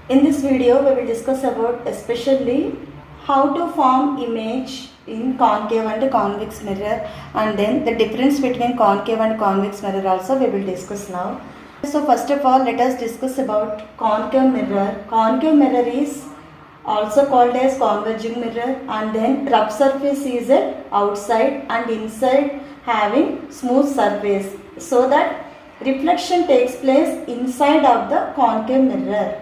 In this video, we will discuss about especially how to form image in concave and convex mirror, and then the difference between concave and convex mirror also we will discuss now. So first of all, let us discuss about concave mirror. Concave mirror is also called as converging mirror, and then rough surface is at outside and inside having smooth surface, so that reflection takes place inside of the concave mirror.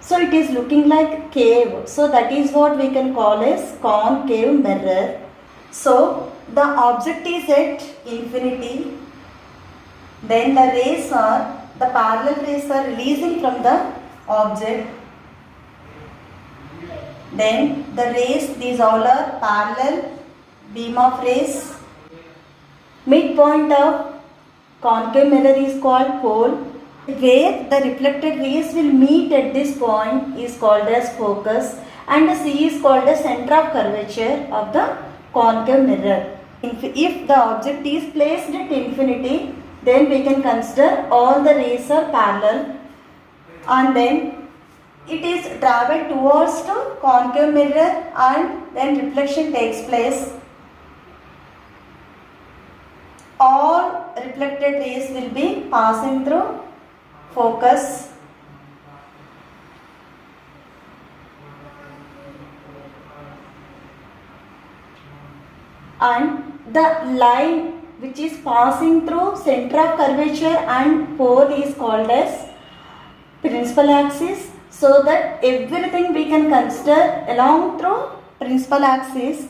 So it is looking like cave. So that is what we can call as concave mirror. So the object is at infinity. Then the parallel rays are releasing from the object. Then the rays, these all are parallel beam of rays. Midpoint of concave mirror is called pole. Where the reflected rays will meet at this point is called as focus, and C is called the center of curvature of the concave mirror. If the object is placed at infinity, then we can consider all the rays are parallel, and then it is traveled towards the concave mirror, and then reflection takes place. All reflected rays will be passing through focus, and the line which is passing through center of curvature and pole is called as principal axis, so that everything we can consider along through principal axis.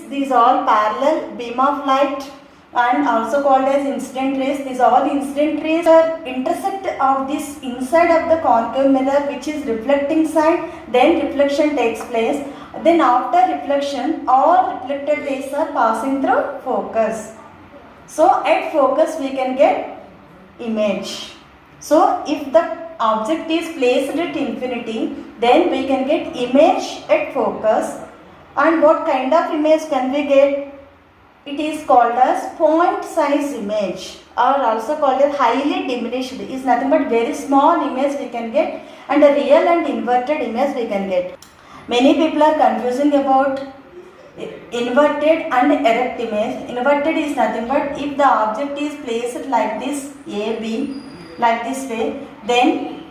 These all parallel beam of light and also called as incident rays. These all incident rays are intersect of this inside of the concave mirror, which is reflecting side. Then reflection takes place. Then after reflection, all reflected rays are passing through focus. So at focus we can get image. So if the object is placed at infinity, then we can get image at focus. And what kind of image can we get? It is called as point size image, or also called as highly diminished. It is nothing but very small image we can get, and a real and inverted image we can get. Many people are confusing about inverted and erect image. Inverted is nothing but if the object is placed like this, A, B, like this way, then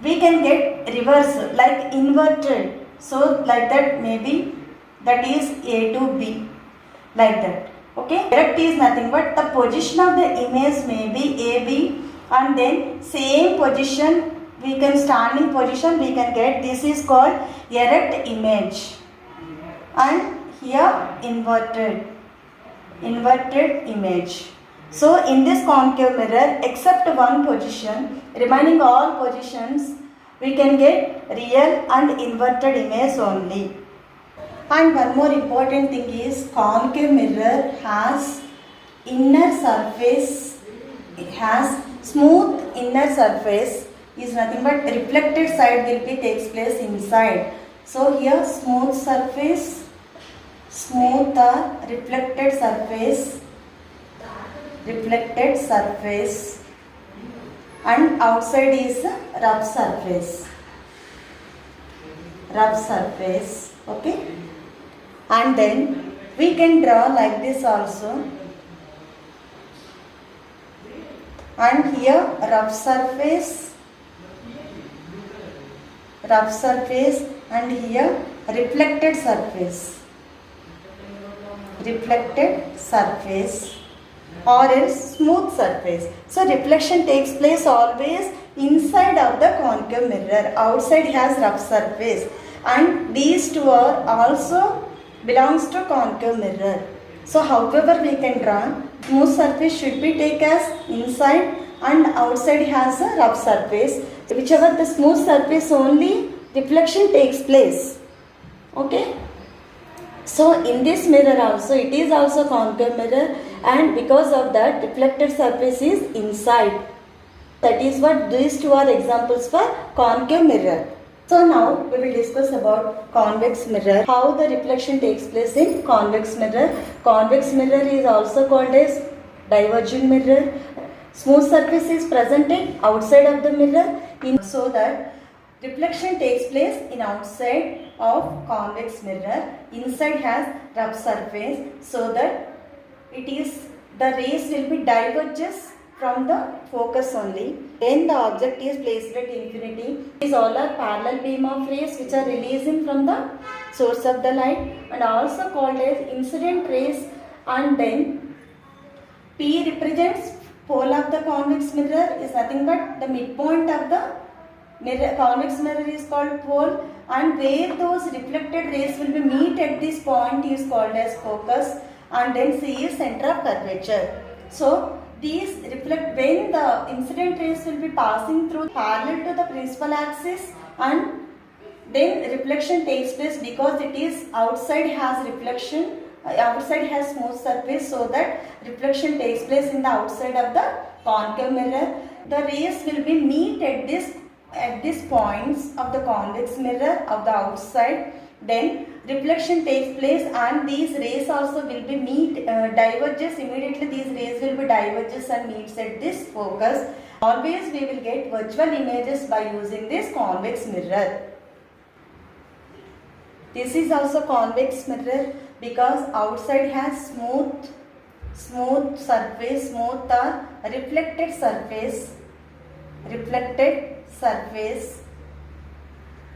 we can get reverse like inverted. So like that, maybe that is A to B, like that. Okay, erect is nothing but the position of the image may be A, B, and then same position we can standing position we can get. This is called erect image, and here inverted image. So in this concave mirror, except one position, remaining all positions we can get real and inverted image only. And one more important thing is concave mirror has inner surface. It has smooth inner surface, is nothing but reflected side will be takes place inside. So here smooth surface, smooth or reflected surface, and outside is rough surface. Okay. And then we can draw like this also, and here rough surface, and here reflected surface, or else smooth surface. So reflection takes place always inside of the concave mirror. Outside has rough surface, and these two are also belongs to concave mirror. So however we can draw, smooth surface should be taken as inside, and outside has a rough surface. Whichever the smooth surface only, reflection takes place. Okay. So in this mirror also, it is also concave mirror, and because of that reflected surface is inside. That is what these two are examples for concave mirror. So now we will discuss about convex mirror, how the reflection takes place in convex mirror. Convex mirror is also called as diverging mirror. Smooth surface is presented outside of the mirror so that reflection takes place in outside of convex mirror. Inside has rough surface, so that the rays will be diverges from the focus only. When the object is placed at infinity, these all are parallel beam of rays which are releasing from the source of the light, and also called as incident rays. And then P represents pole of the convex mirror, is nothing but the midpoint of the mirror. Convex mirror is called pole, and where those reflected rays will be meet at this point is called as focus, and then C is center of curvature. So these reflect when the incident rays will be passing through parallel to the principal axis, and then reflection takes place because it is outside has reflection, outside has smooth surface, so that reflection takes place in the outside of the concave mirror. The rays will be meet at this points of the convex mirror of the outside. Then reflection takes place, and these rays also will be diverges immediately. These rays will be diverges and meets at this focus. Always we will get virtual images by using this convex mirror. This is also convex mirror because outside has smooth surface, smooth or reflected surface,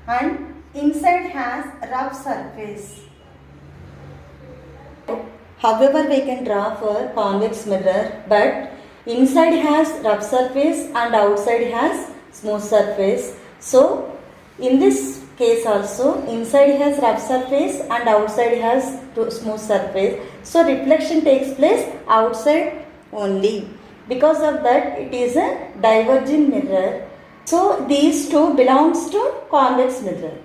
and inside has rough surface. However, we can draw for convex mirror, but inside has rough surface and outside has smooth surface. So in this case also, inside has rough surface and outside has smooth surface. So reflection takes place outside only. Because of that, it is a diverging mirror. So these two belongs to convex mirror.